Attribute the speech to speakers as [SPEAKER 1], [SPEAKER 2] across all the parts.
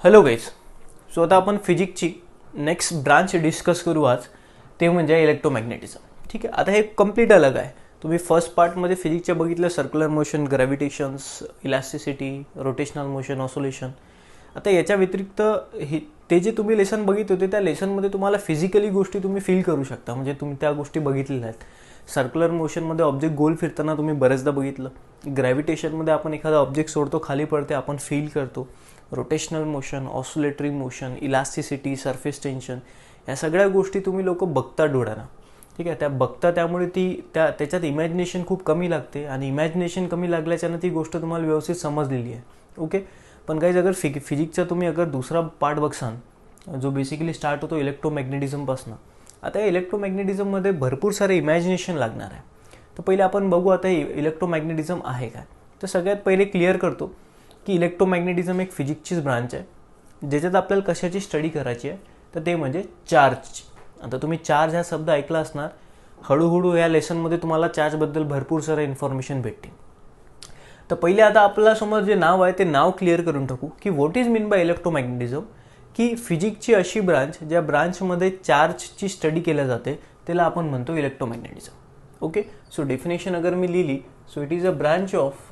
[SPEAKER 1] Hello guys. So आता आपण फिजिक्सची next branch discuss करू आज, ते म्हणजे इलेक्ट्रोमॅग्नेटिझम. ठीक आहे, आता हे कम्प्लीट अलग आहे. तुम्ही फर्स्ट पार्टमध्ये फिजिक्सच्या बघितलं, circular motion, gravitations, elasticity, rotational motion, oscillation. आता याच्या व्यतिरिक्त ते जे तुम्ही लेसन बघितले होते त्या लेसनमध्ये तुम्हाला फिजिकली गोष्टी तुम्ही फील करू शकता, म्हणजे तुम्ही त्या गोष्टी बघितलेल्या आहेत. सर्क्युलर मोशनमध्ये ऑब्जेक्ट गोल फिरताना तुम्ही बरेचदा बघितलं. ग्रॅव्हिटेशनमध्ये आपण एखादा ऑब्जेक्ट सोडतो, खाली पडते, आपण फील करतो. Rotational motion, oscillatory motion, elasticity, surface tension, या सगळ्या गोष्टी तुम्ही लोक बघता डोळ्यानं. ठीक आहे, त्या बघता, त्यामुळे त्याच्यात इमॅजिनेशन खूप कमी लागते, आणि इमॅजिनेशन कमी लागल्याच्यानं ती गोष्ट तुम्हाला व्यवस्थित समजलेली आहे. ओके, पण काही अगर फिजिक्सचा तुम्ही अगर दुसरा पार्ट बघसान, जो बेसिकली स्टार्ट होतो इलेक्ट्रोमॅग्नेटिझमपासून. आता या इलेक्ट्रोमॅग्नेटिझममध्ये भरपूर सारे इमॅजिनेशन लागणार आहे. तर पहिले आपण बघू आता इलेक्ट्रोमॅग्नेटिझम आहे काय. तर सगळ्यात पहिले क्लिअर करतो की इलेक्ट्रोमॅग्नेटिझम एक फिजिक्सचीच ब्रांच आहे, ज्याच्यात आपल्याला कशाची स्टडी करायची आहे, तर ते म्हणजे चार्जची. आता तुम्ही चार्ज हा शब्द ऐकला असणार. हळूहळू या लेसनमध्ये तुम्हाला चार्जबद्दल भरपूर सारं इन्फॉर्मेशन भेटतील. तर पहिले आता आपल्यासमोर जे नाव आहे ते नाव क्लिअर करून टाकू की व्हॉट इज मीन बाय इलेक्ट्रोमॅग्नेटिझम. की फिजिक्सची अशी ब्रांच ज्या ब्रांचमध्ये चार्जची स्टडी केल्या जाते त्याला आपण म्हणतो इलेक्ट्रोमॅग्नेटिझम. ओके, सो डेफिनेशन अगर मी लिहिली, so it is a branch of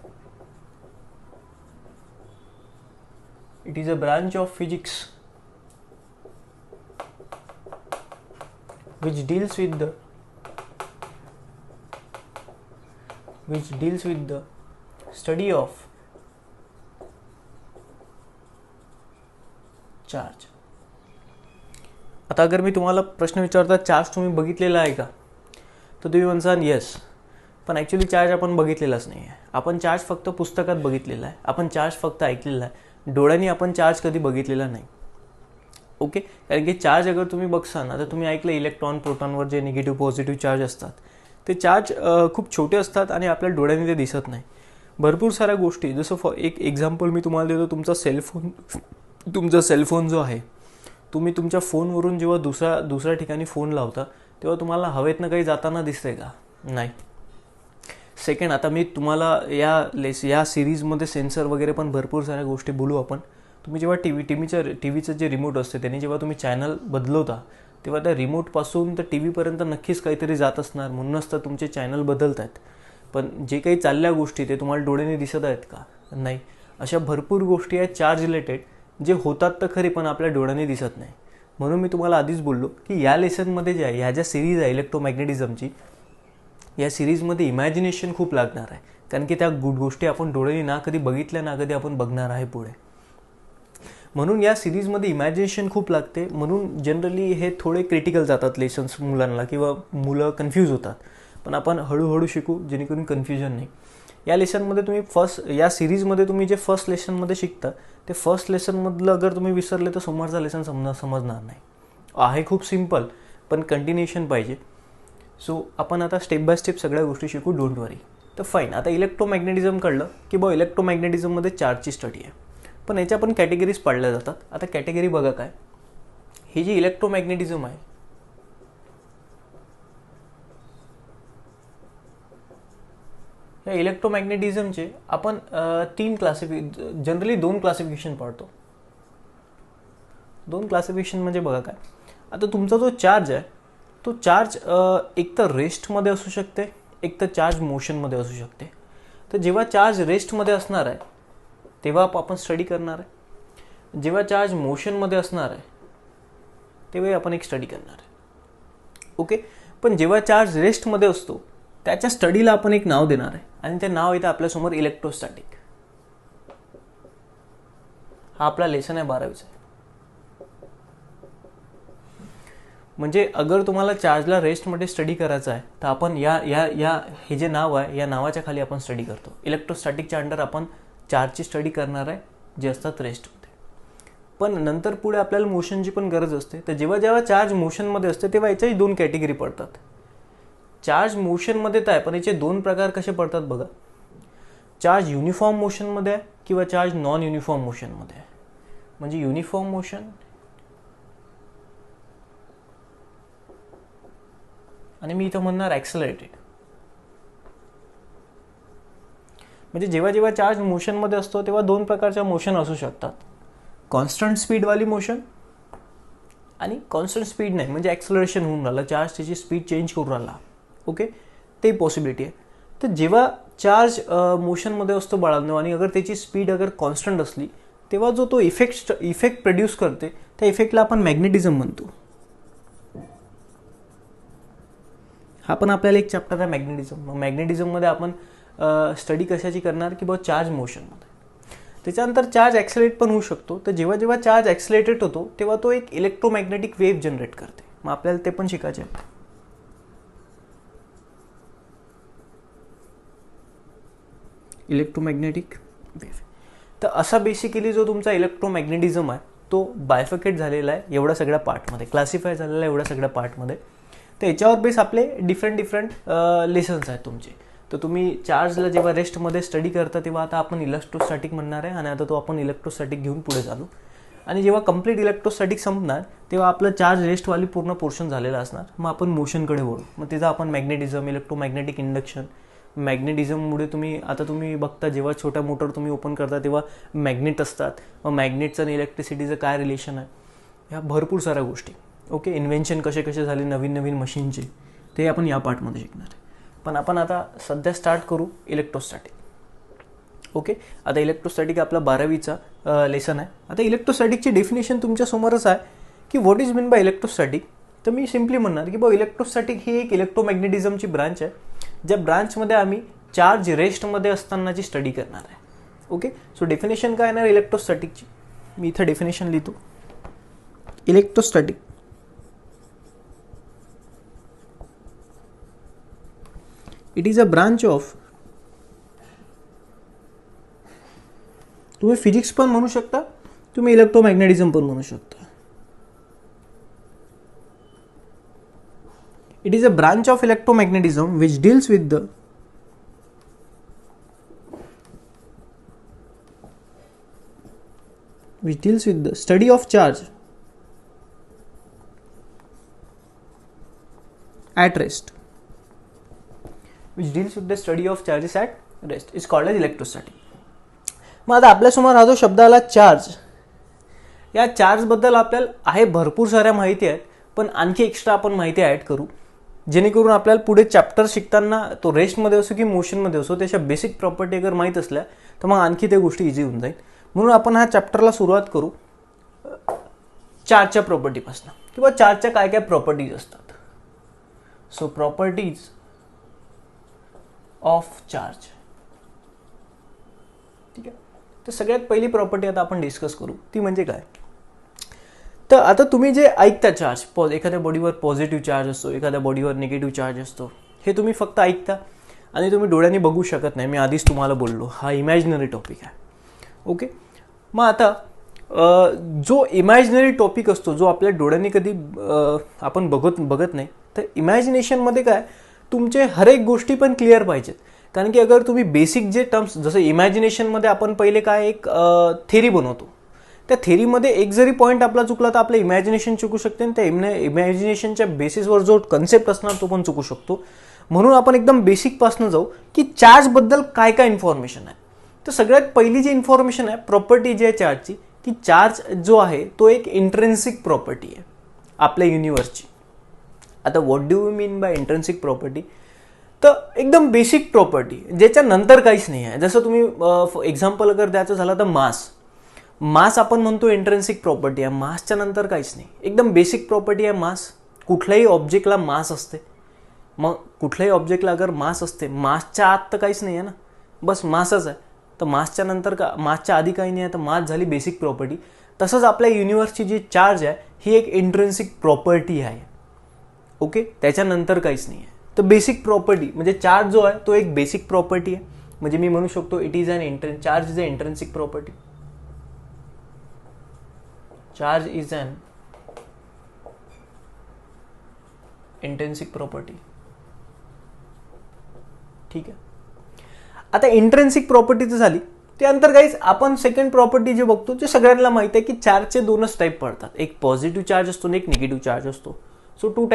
[SPEAKER 1] physics which deals with the study of charge. आता अगर मी तुम्हाला प्रश्न विचारता, चार्ज तुम्ही बघितलेला आहे का, तर तुम्ही म्हणसाल येस. पण ॲक्च्युली चार्ज आपण बघितलेलाच नाही आहे. आपण चार्ज फक्त पुस्तकात बघितलेला आहे, आपण चार्ज फक्त ऐकलेला आहे, डोळ्यांनी आपण चार्ज कधी बघितलेला नाही. ओके, कारण की चार्ज अगर तुम्ही बघसान, आता तुम्ही ऐकलं इलेक्ट्रॉन प्रोटॉनवर जे निगेटिव्ह पॉझिटिव्ह चार्ज असतात, ते चार्ज खूप छोटे असतात आणि आपल्या डोळ्यांनी ते दिसत नाही. भरपूर साऱ्या गोष्टी, जसं एक एक्झाम्पल मी तुम्हाला देतो. तुमचा सेलफोन जो आहे, तुम्ही तुमच्या फोनवरून जेव्हा दुसऱ्या ठिकाणी फोन लावता, तेव्हा तुम्हाला हवेतनं काही जाताना दिसतंय का? नाही. सेकंड, आता मी तुम्हाला या सिरीजमध्ये सेन्सर वगैरे पण भरपूर साऱ्या गोष्टी बोलू आपण. तुम्ही जेव्हा टीव्हीचं जे रिमोट असते त्याने जेव्हा तुम्ही चॅनल बदलवता, तेव्हा त्या रिमोटपासून तर टी व्हीपर्यंत नक्कीच काहीतरी जात असणार, म्हणूनच तर तुमचे चॅनल बदलत आहेत. पण जे काही चालल्या गोष्टी ते तुम्हाला डोळ्याने दिसत आहेत का? नाही. अशा भरपूर गोष्टी आहेत चार्ज रिलेटेड, जे होतात तर खरी पण आपल्या डोळ्याने दिसत नाही. म्हणून मी तुम्हाला आधीच बोललो की या लेसनमध्ये ह्या ज्या सिरीज आहे इलेक्ट्रोमॅग्नेटिझमची, या सिरीजमध्ये इमॅजिनेशन खूप लागणार आहे, कारण की त्या गोष्टी आपण डोळ्याने ना कधी बघितल्या ना कधी आपण बघणार आहे पुढे. म्हणून या सिरीजमध्ये इमॅजिनेशन खूप लागते. म्हणून जनरली हे थोडे क्रिटिकल जातात लेसन्स मुलांना, किंवा मुलं कन्फ्यूज होतात. पण आपण हळूहळू शिकू, जेणेकरून कन्फ्युजन नाही. या लेसनमध्ये तुम्ही या सिरीजमध्ये तुम्ही जे फर्स्ट लेसनमध्ये शिकता, ते फर्स्ट लेसनमधलं अगर तुम्ही विसरले तर समोरचा लेसन समजणार नाही. आहे खूप सिम्पल, पण कंटिन्युएशन पाहिजे. सो आपण आता स्टेप बाय स्टेप सगळ्या गोष्टी शिकू, डोंट वरी. तर फाईन, आता इलेक्ट्रोमॅग्नेटिझम कळलं की इलेक्ट्रोमॅग्नेटिझममध्ये चार्जची स्टडी आहे. पण याच्या पण कॅटेगरीज पाडल्या जातात. आता कॅटेगरी बघा काय. ही जी इलेक्ट्रोमॅग्नेटिझम आहे, या इलेक्ट्रोमॅग्नेटिझमचे आपण जनरली दोन क्लासिफिकेशन पाडतो. दोन क्लासिफिकेशन म्हणजे बघा काय. आता तुमचा जो चार्ज आहे, तो चार्ज एक तर रेस्टमध्ये असू शकते, एक तर चार्ज मोशनमध्ये असू शकते. तर जेव्हा चार्ज रेस्टमध्ये असणार आहे तेव्हा आपण स्टडी करणार आहे. जेव्हा चार्ज मोशनमध्ये असणार आहे तेव्हा आपण एक स्टडी करणार आहे. ओके, पण जेव्हा चार्ज रेस्टमध्ये असतो त्याच्या स्टडीला आपण एक नाव देणार आहे, आणि ते नाव येतं आपल्यासमोर इलेक्ट्रोस्टॅटिक. हा आपला लेसन आहे 12वीचा. म्हणजे अगर तुम्हाला चार्जला रेस्टमध्ये स्टडी करायचं आहे तर आपण हे जे नाव आहे या नावाच्या खाली आपण स्टडी करतो. इलेक्ट्रोस्टॅटिकच्या अंडर आपण चार्जची स्टडी करणार आहे, जे असतात रेस्टमध्ये. पण नंतर पुढे आपल्याला मोशनची पण गरज असते. तर जेव्हा चार्ज मोशनमध्ये असते तेव्हा याच्याही दोन कॅटेगरी पडतात. चार्ज मोशनमध्ये तर आहे, पण याचे दोन प्रकार कसे पडतात बघा. चार्ज युनिफॉर्म मोशनमध्ये आहे किंवा चार्ज नॉन युनिफॉर्म मोशनमध्ये आहे. म्हणजे युनिफॉर्म मोशन आणि मी इथं म्हणणार ॲक्सेलरेटेड. म्हणजे जेव्हा चार्ज मोशनमध्ये असतो तेव्हा दोन प्रकारच्या मोशन असू शकतात. कॉन्स्टंट स्पीडवाली मोशन आणि कॉन्स्टंट स्पीड नाही म्हणजे ॲक्सलरेशन होऊन राहिलं, चार्ज त्याची स्पीड चेंज करून राहिला. ओके, ते पॉसिबिलिटी आहे. तर जेव्हा चार्ज मोशनमध्ये असतो बाळांनो आणि अगर त्याची स्पीड अगर कॉन्स्टंट असली तेव्हा जो तो इफेक्ट प्रोड्यूस करते त्या इफेक्टला आपण मॅग्नेटिझम म्हणतो. हा पण आपल्याला एक चॅप्टर आहे मॅग्नेटिझम. मग मॅग्नेटिझममध्ये आपण स्टडी कशाची करणार की बहुत चार्ज मोशनमध्ये. त्याच्यानंतर चार्ज ॲक्सिलरेट पण होऊ शकतो. तर जेव्हा जेव्हा चार्ज ॲक्सिलरेटेड होतो तेव्हा तो एक इलेक्ट्रोमॅग्नेटिक वेव्ह जनरेट करते. मग आपल्याला ते पण शिकायचे आहे. Electromagnetic wave. तर असा बेसिकली जो तुमचा इलेक्ट्रोमॅग्नेटिझम आहे तो बायफिकेट झालेला आहे एवढ्या सगळ्या पार्टमध्ये, क्लासिफाय झालेला आहे एवढ्या सगळ्या पार्टमध्ये. तर याच्यावर बेस आपले डिफरंट लेसन्स आहेत तुमचे. तर तुम्ही चार्जला जेव्हा रेस्टमध्ये स्टडी करता तेव्हा आता आपण इलेक्ट्रोस्टॅटिक म्हणणार आहे आणि आता तो आपण इलेक्ट्रोस्टॅटिक घेऊन पुढे चालू. आणि जेव्हा कंप्लीट इलेक्ट्रोस्टॅटिक संपणार तेव्हा आपलं चार्ज रेस्टवाली पूर्ण पोर्शन झालेला असणार. मग आपण मोशनकडे वळू. मग तिथं आपण मॅग्नेटिझम, इलेक्ट्रोमॅग्नेटिक इंडक्शन. मॅग्नेटिझममुळे तुम्ही बघता जेव्हा छोट्या मोटर तुम्ही ओपन करता तेव्हा मॅग्नेट असतात. मग मॅग्नेटचं आणि इलेक्ट्रिसिटीचं काय रिलेशन आहे, ह्या भरपूर साऱ्या गोष्टी. ओके, इन्व्हेन्शन कसे झाले नवीन मशीनचे ते आपण या पार्टमध्ये शिकणार आहे. पण आपण आता सध्या स्टार्ट करू इलेक्ट्रोस्टॅटिक. ओके, आता इलेक्ट्रोस्टॅटिक आपला 12वीचा लेसन आहे. आता इलेक्ट्रोस्टॅटिकची डेफिनेशन तुमच्यासमोरच आहे की what is mean by electrostatic. तर मी सिम्पली म्हणणार की बघ इलेक्ट्रोस्टॅटिक ही एक इलेक्ट्रोमॅग्नेटिझमची ब्रांच आहे ज्या ब्रांचमध्ये आम्ही चार्ज रेस्टमध्ये असतानाची स्टडी करणार आहे. ओके, सो डेफिनेशन काय येणार इलेक्ट्रोस्टॅटिकची, मी इथं डेफिनेशन लिहितो. Electrostatic it is a branch of, तुम्ही फिजिक्स पण म्हणू शकता, तुम्ही इलेक्ट्रोमॅग्नेटिझम पण म्हणू शकता. It is a branch of electromagnetism which deals with the study of charge at rest. Which deals with the study of charges at rest is called as electrostatic. मग आता आपल्यासमोर हा जो शब्द आला चार्ज, या चार्जबद्दल आपल्याला आहे भरपूर साऱ्या माहिती आहेत, पण आणखी एक्स्ट्रा आपण माहिती ॲड करू जेणेकरून आपल्याला पुढे चॅप्टर शिकताना तो रेस्टमध्ये असो की मोशनमध्ये असो त्याच्या बेसिक प्रॉपर्टी अगर माहीत असल्या तर मग आणखी त्या गोष्टी इझी होऊन जाईल. म्हणून आपण ह्या चॅप्टरला सुरुवात करू चार्जच्या प्रॉपर्टीपासून किंवा चार्जच्या काय काय प्रॉपर्टीज असतात. So properties of charge. ठीक आहे, तर सगळ्यात पहिली प्रॉपर्टी आता आपण डिस्कस करू ती म्हणजे काय. तर आता तुम्ही जे ऐकता चार्ज, एखाद्या बॉडीवर पॉझिटिव्ह चार्ज असतो, एखाद्या बॉडीवर निगेटिव्ह चार्ज असतो, हे तुम्ही फक्त ऐकता आणि तुम्ही डोळ्यांनी बघू शकत नाही. मी आधीच तुम्हाला बोललो हा इमॅजिनरी टॉपिक आहे. ओके, मग आता जो इमॅजिनरी टॉपिक असतो जो आपल्या डोळ्यांनी कधी आपण बघत नाही, तर इमॅजिनेशनमध्ये काय तुमचे हर एक गोष्टी पण क्लिअर पाहिजेत. कारण की अगर तुम्ही बेसिक जे टर्म्स, जसं इमॅजिनेशनमध्ये आपण पहिले काय एक थेरी बनवतो, त्या थेरीमध्ये एक जरी पॉईंट आपला चुकला तर आपलं इमॅजिनेशन चुकू शकते आणि त्या इमॅजिनेशनच्या बेसिसवर जो कन्सेप्ट असणार तो पण चुकू शकतो. म्हणून आपण एकदम बेसिकपासून जाऊ की चार्जबद्दल काय काय इन्फॉर्मेशन आहे. तर सगळ्यात पहिली जी इन्फॉर्मेशन आहे प्रॉपर्टी जी आहे चार्जची, की चार्ज जो आहे तो एक इंट्रेन्सिक प्रॉपर्टी आहे आपल्या युनिवर्सची. आता what do you mean by intrinsic property, तर एकदम बेसिक प्रॉपर्टी ज्याच्यानंतर काहीच नाही आहे. जसं तुम्ही एक्झाम्पल अगर द्यायचं झालं तर मास आपण म्हणतो इंट्रेन्सिक प्रॉपर्टी आहे, मासच्या नंतर काहीच नाही, एकदम बेसिक प्रॉपर्टी आहे मास. कुठल्याही ऑब्जेक्टला मास असते, मग कुठल्याही ऑब्जेक्टला अगर मास असते, मासच्या आत तर काहीच नाही आहे ना, बस मासच आहे. तर मासच्या नंतर मासच्या आधी काही नाही आहे, तर मास झाली बेसिक प्रॉपर्टी. तसंच आपल्या युनिवर्सची जी चार्ज आहे ही एक इंट्रेन्सिक प्रॉपर्टी आहे. ओके, त्याच्यानंतर काहीच नाही आहे. तर बेसिक प्रॉपर्टी म्हणजे चार्ज जो आहे तो एक बेसिक प्रॉपर्टी आहे. म्हणजे मी म्हणू शकतो it is charge is a intrinsic property. Charge is an intrinsic property. ठीक आहे, आता इंट्रेन्सिक प्रॉपर्टीचं झाली. त्यानंतर काहीच आपण सेकंड प्रॉपर्टी जे बघतो जे सगळ्यांना माहिती आहे की चार्जचे दोनच टाईप पडतात, एक पॉझिटिव्ह चार्ज असतो आणि एक निगेटिव्ह चार्ज असतो. So two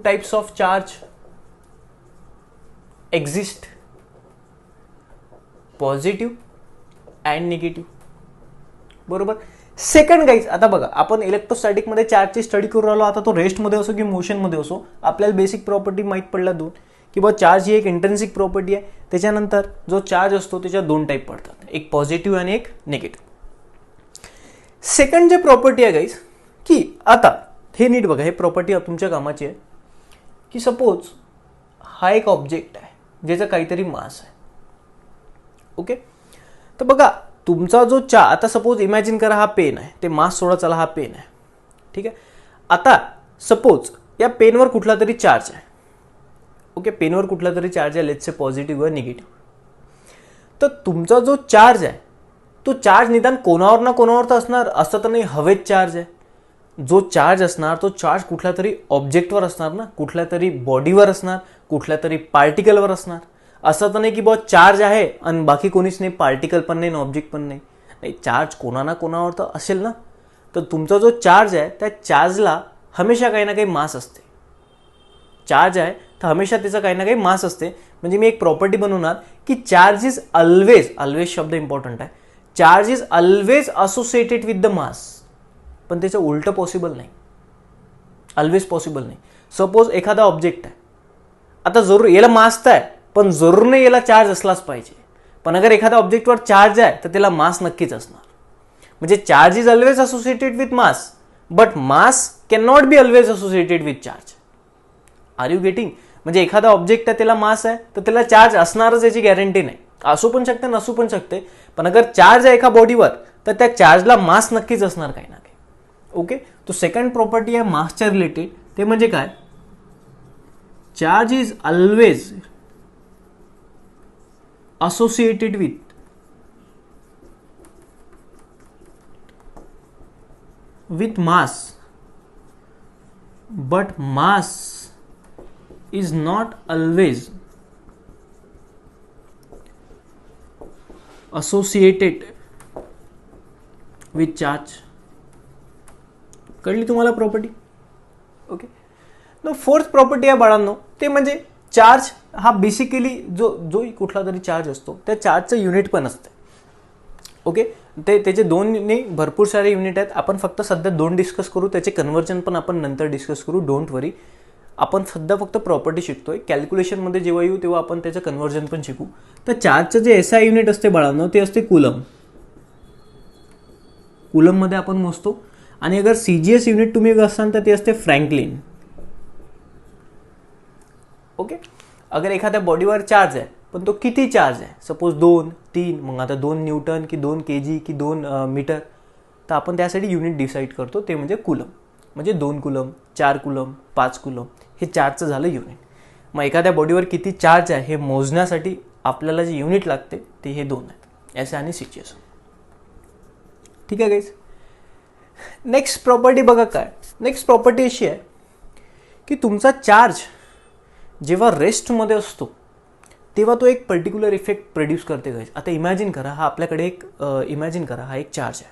[SPEAKER 1] types of charge exist, positive and negative. बरोबर. सेकंड गाईज, आता बघा आपण इलेक्ट्रोस्टॅटिकमध्ये चार्जची स्टडी करू राहिलो. आता तो रेस्टमध्ये असो की मोशनमध्ये असो, आपल्याला बेसिक प्रॉपर्टी माहीत पडल्या दोन, की बा चार्ज ही एक इंट्रिन्सिक प्रॉपर्टी आहे. त्याच्यानंतर जो चार्ज असतो त्याच्या दोन टाईप पडतात, एक पॉझिटिव्ह आणि एक निगेटिव्ह. सेकंड जे प्रॉपर्टी आहे गाईज, की आता हे नीट बघा, हे प्रॉपर्टी तुमच्या कामाची आहे, की सपोज हा एक ऑब्जेक्ट आहे ज्याचा काहीतरी मास आहे. ओके. तर बघा तुमचा जो आता सपोज इमॅजिन करा हा पेन आहे, ते मास सोडा, चला हा पेन आहे. ठीक आहे. आता सपोज या पेनवर कुठला तरी चार्ज आहे. ओके. पेनवर कुठला तरी चार्ज आहे, लेट्स से पॉझिटिव्ह व निगेटिव्ह. तर तुमचा जो चार्ज आहे तो चार्ज निदान कोणावर ना कोणावर तर असणार, असं तर नाही हवेत चार्ज आहे. जो चार्ज असणार तो चार्ज कुठल्या तरी ऑब्जेक्टवर असणार ना, कुठल्या तरी बॉडीवर असणार, कुठल्या तरी पार्टिकलवर असणार. असं तर नाही की बहुत चार्ज आहे आणि बाकी कोणीच नाही, पार्टिकल पण नाही, ऑब्जेक्ट पण नाही. नाही, चार्ज कोणा ना कोणावर तर असेल ना. तर तुमचा जो चार्ज आहे त्या चार्जला हमेशा काही ना काही मास असते. चार्ज आहे तर हमेशा त्याचा काही ना काही मास असते. म्हणजे मी एक प्रॉपर्टी बनवणार की चार्ज इज ऑलवेज, ऑलवेज शब्द इम्पॉर्टंट आहे, charge is always associated with the mass. पण त्याचं उलटं पॉसिबल नाही, ऑलवेज पॉसिबल नाही. सपोज एखादा ऑब्जेक्ट आहे, आता जरूर याला मास तर आहे पण जरूर नाही याला चार्ज असलाच पाहिजे. पण अगर एखाद्या ऑब्जेक्टवर चार्ज आहे तर त्याला मास नक्कीच असणार. म्हणजे charge is always associated with mass, but mass can not be always associated with charge. Are you getting? म्हणजे एखादा ऑब्जेक्ट आहे त्याला मास आहे तर त्याला चार्ज असणारच याची गॅरंटी नाही. असू पण शकते नसू पण शकते, पण अगर चार्ज आहे एका बॉडीवर तर त्या चार्जला मास नक्कीच असणार काही ना काही. ओके. तो सेकंड प्रॉपर्टी आहे मासच्या रिलेटेड, ते म्हणजे काय, charge is always associated with mass, but mass is not always associated with charge. कळली तुम्हाला प्रॉपर्टी? ओके. न फोर्थ प्रॉपर्टी आहे बाळांनो, ते म्हणजे चार्ज हा बेसिकली जो कुठला तरी चार्ज असतो त्या चार्जचं युनिट पण असते. ओके. त्याचे दोन नाही भरपूर सारे युनिट आहेत. आपण फक्त सध्या दोन डिस्कस करू, त्याचे कन्व्हर्जन पण आपण नंतर डिस्कस करू. डोंट वरी. आपण सध्या फक्त प्रॉपर्टी शिकतोय. कॅल्क्युलेशनमध्ये जेव्हा येऊ तेव्हा आपण त्याचं कन्व्हर्जन पण शिकू. तर चार्जचं जे एसआय युनिट असते बाळांनो ते असते कुलम. कुलममध्ये आपण मोजतो. आणि अगर सीजीएस युनिट तुम्ही असाल तर ते असते फ्रँकलिन. ओके. अगर एखाद्या बॉडीवर चार्ज आहे पण तो किती चार्ज आहे, सपोज 2, 3, मग आता 2 न्यूटन की 2 kg की 2 मीटर, तर आपण त्यासाठी युनिट डिसाईड करतो, ते म्हणजे कुलम. म्हणजे 2 कुलम, 4 कुलम, 5 कुलम, हे चार्जचं झालं युनिट. मग एखाद्या बॉडीवर किती चार्ज आहे हे मोजण्यासाठी आपल्याला जे युनिट लागते ते हे दोन आहेत, एस आणि सीजीएस. ठीक आहे गाईज. नेक्स्ट प्रॉपर्टी बघा काय. नेक्स्ट प्रॉपर्टी अशी आहे की तुमचा चार्ज जेव्हा रेस्टमध्ये असतो तेव्हा तो एक पर्टिक्युलर इफेक्ट प्रोड्यूस करते गाईज. आता इमॅजिन करा हा आपल्याकडे एक हा एक चार्ज आहे.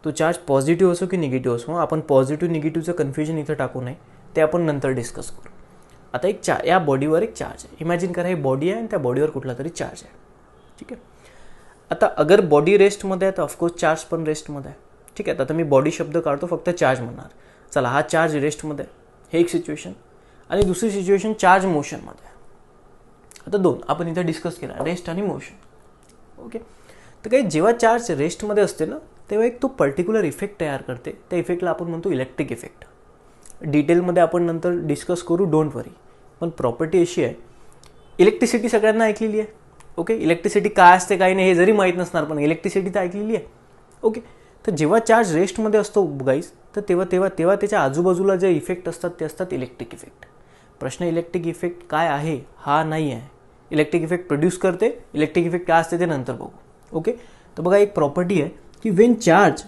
[SPEAKER 1] तो चार्ज पॉझिटिव्ह असो की निगेटिव्ह असो, आपण पॉझिटिव्ह निगेटिव्हचं कन्फ्युजन इथं टाकू नये, ते आपण नंतर डिस्कस करू. आता एक या बॉडीवर एक चार्ज आहे. इमॅजिन करा ही बॉडी आहे आणि त्या बॉडीवर कुठला तरी चार्ज आहे. ठीक आहे. आता अगर बॉडी रेस्टमध्ये आहे तर ऑफकोर्स चार्ज पण रेस्टमध्ये आहे. ठीक आहे. आता मी बॉडी शब्द काढतो, फक्त चार्ज म्हणणार. चला हा चार्ज रेस्टमध्ये आहे, हे एक सिच्युएशन. आणि दुसरी सिच्युएशन चार्ज मोशनमध्ये आहे. आता दोन आपण इथे डिस्कस केला, रेस्ट आणि मोशन. ओके. तर काही जेव्हा चार्ज रेस्टमध्ये असते ना तेव्हा एक तो पर्टिक्युलर इफेक्ट तयार करते. त्या इफेक्टला आपण म्हणतो इलेक्ट्रिक इफेक्ट. डिटेलमध्ये आपण नंतर डिस्कस करू, डोंट वरी. पण प्रॉपर्टी अशी आहे, इलेक्ट्रिसिटी सगळ्यांना ऐकलेली आहे. ओके. इलेक्ट्रिसिटी काय असते काही नाही हे जरी माहीत नसणार पण इलेक्ट्रिसिटी तर ऐकलेली आहे. ओके. तर जेव्हा चार्ज रेस्टमध्ये असतो गाईज तर तेव्हा त्याच्या आजूबाजूला जे इफेक्ट असतात ते असतात इलेक्ट्रिक इफेक्ट. प्रश्न इलेक्ट्रिक इफेक्ट काय आहे हा नाही आहे. इलेक्ट्रिक इफेक्ट प्रोड्यूस करते, इलेक्ट्रिक इफेक्ट काय असते ते नंतर बघू. ओके. तर बघा एक प्रॉपर्टी आहे की Wien charge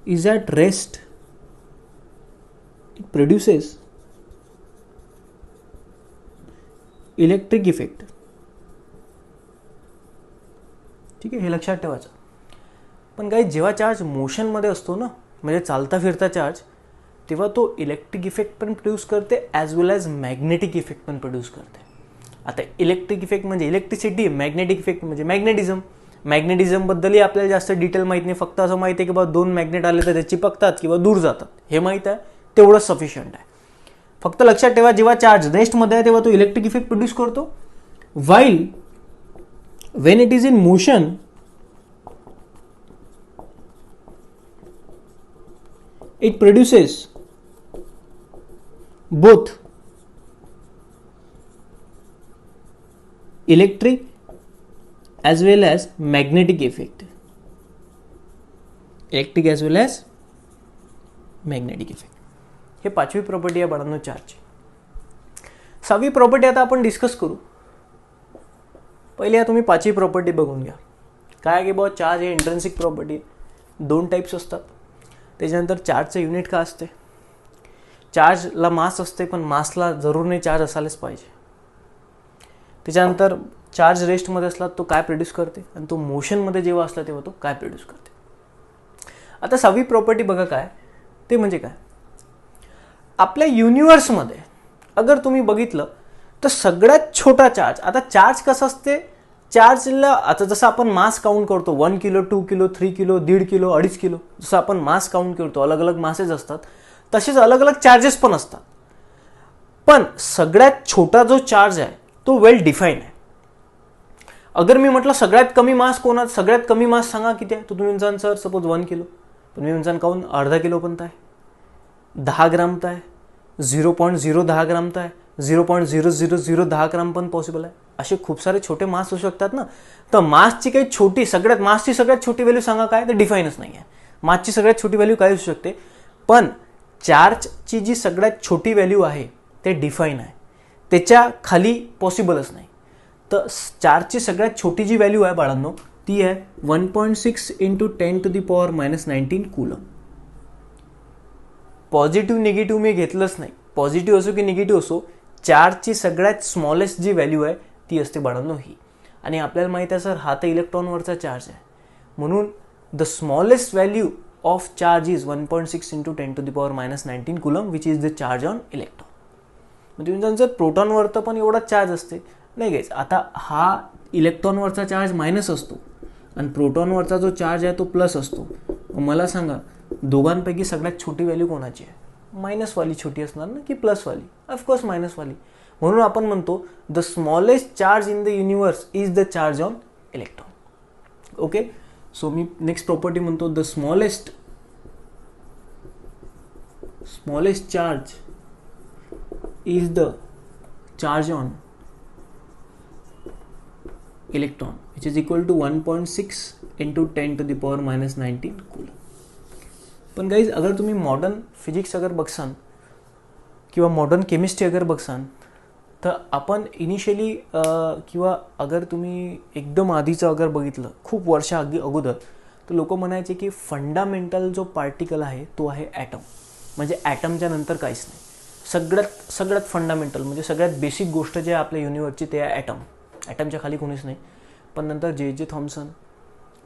[SPEAKER 1] is at rest it produces electric effect. ठीक आहे, हे लक्षात ठेवायचं. पण काही जेव्हा चार्ज मोशनमध्ये असतो ना, म्हणजे चालता फिरता चार्ज, तेव्हा तो इलेक्ट्रिक इफेक्ट पण प्रोड्यूस करते as well as magnetic effect पण प्रोड्यूस करते. आता इलेक्ट्रिक इफेक्ट म्हणजे इलेक्ट्रिसिटी, मॅग्नेटिक इफेक्ट म्हणजे मॅग्नेटिझम. मॅग्नेटिझमबद्दलही आपल्याला जास्त डिटेल माहीत नाही, फक्त असं माहिती आहे की बाबा 2 मॅग्नेट आले तर ते चिपकतात किंवा दूर जातात, हे माहीत आहे, तेवढंच सफिशियंट आहे. फक्त लक्षात ठेवा, जेव्हा चार्ज रेस्टमध्ये आहे तेव्हा तो इलेक्ट्रिक इफेक्ट प्रोड्यूस करतो, while when it is in motion it produces both electric as well as magnetic effect. Electric as well as magnetic effect. हे 5वी प्रॉपर्टी आहे बाळांनो चार्जची. 6वी प्रॉपर्टी आता आपण डिस्कस करू. पहिले तुम्ही 5वी प्रॉपर्टी बघून घ्या. काय की बाबा चार्ज हे इंट्रिन्सिक प्रॉपर्टी आहे, 2 टाईप्स असतात. त्याच्यानंतर चार्जचं युनिट काय असते, चार्जला मास असते पण मासला जरूर नाही चार्ज असायलाच पाहिजे. त्याच्यानंतर चार्ज रेस्टमध्ये असला तो काय प्रोड्यूस करते आणि तो मोशनमध्ये जेव्हा असला तेव्हा तो काय प्रोड्यूस करते. आता 6वी प्रॉपर्टी बघा काय ते म्हणजे काय, आपल्या युनिवर्समध्ये अगर तुम्ही बघितलं तर सगळ्यात छोटा चार्ज, आता चार्ज कसं असते, चार्जला आता जसं आपण मास काउंट करतो 1 kilo 2 kilo 3 kilo 1.5 kilo 2.5 kilo, जसं आपण मास काउंट करतो अलग अलग मासेस असतात, तसेच अलग अलग चार्जेस पण असतात. पण सगळ्यात छोटा जो चार्ज आहे तो वेल डिफाईन आहे. अगर मी म्हटलं सगळ्यात कमी मास कोणा, सगळ्यात कमी मास सांगा किती आहे, तर तुम्ही म्हणसान सर सपोज 1 किलो, पण मी म्हणसान काहून अर्धा किलो पण आहे, 10 ग्राम तर आहे, 0.010 ग्राम तर आहे, 0.0010 ग्राम पण पॉसिबल आहे. असे खूप सारे छोटे मास असू शकतात ना. तर मासची काही छोटी, सगळ्यात मासची सगळ्यात छोटी व्हॅल्यू सांगा काय, तर डिफाईनच नाही आहे. मासची सगळ्यात छोटी व्हॅल्यू काय असू शकते, पण चार्जची जी सगळ्यात छोटी व्हॅल्यू आहे ते डिफाईन आहे, त्याच्या खाली पॉसिबलच नाही. तर चार्जची सगळ्यात छोटी जी व्हॅल्यू आहे बाळांनो ती आहे 1.6 × 10⁻⁹ कूलम. पॉझिटिव्ह निगेटिव्ह मी घेतलंच नाही, पॉझिटिव्ह असो की निगेटिव्ह असो, चार्जची सगळ्यात स्मॉलेस्ट जी व्हॅल्यू आहे ती असते बाळांनो ही. आणि आपल्याला माहित आहे सर हा तर इलेक्ट्रॉनवरचा चार्ज आहे, म्हणून the smallest value of charge is 1.6 × 10⁻⁹ coulomb which is the charge on electron. म्हणजे जर प्रोटॉनवर तर पण एवढा चार्ज असते नाही घ्यायच. आता हा इलेक्ट्रॉनवरचा चार्ज मायनस असतो आणि प्रोटॉनवरचा जो चार्ज आहे तो प्लस असतो. मला सांगा दोघांपैकी सगळ्यात छोटी व्हॅल्यू कोणाची आहे, मायनसवाली छोटी असणार ना की प्लसवाली, ऑफकोर्स मायनसवाली. म्हणून आपण म्हणतो the smallest charge in the universe is the charge on electron. Okay, so मी नेक्स्ट प्रॉपर्टी म्हणतो the smallest charge is the charge on electron which is equal to 1.6 × 10⁻⁹ coulomb. पण गाईज अगर तुम्ही मॉडर्न फिजिक्स अगर बघसान किंवा modern chemistry अगर बघसान तर आपण इनिशियली किंवा अगर तुम्ही एकदम आधीचं अगर बघितलं खूप वर्षा अगोदर, तर लोक म्हणायचे की फंडामेंटल जो पार्टिकल आहे तो आहे ॲटम. म्हणजे ॲटमच्या नंतर काहीच नाही, सगळ्यात फंडामेंटल म्हणजे सगळ्यात बेसिक गोष्ट जे आहे आपल्या युनिवर्सची ते आहे ॲटम. ॲटमच्या खाली कोणीच नाही. पण नंतर जे थॉम्सन,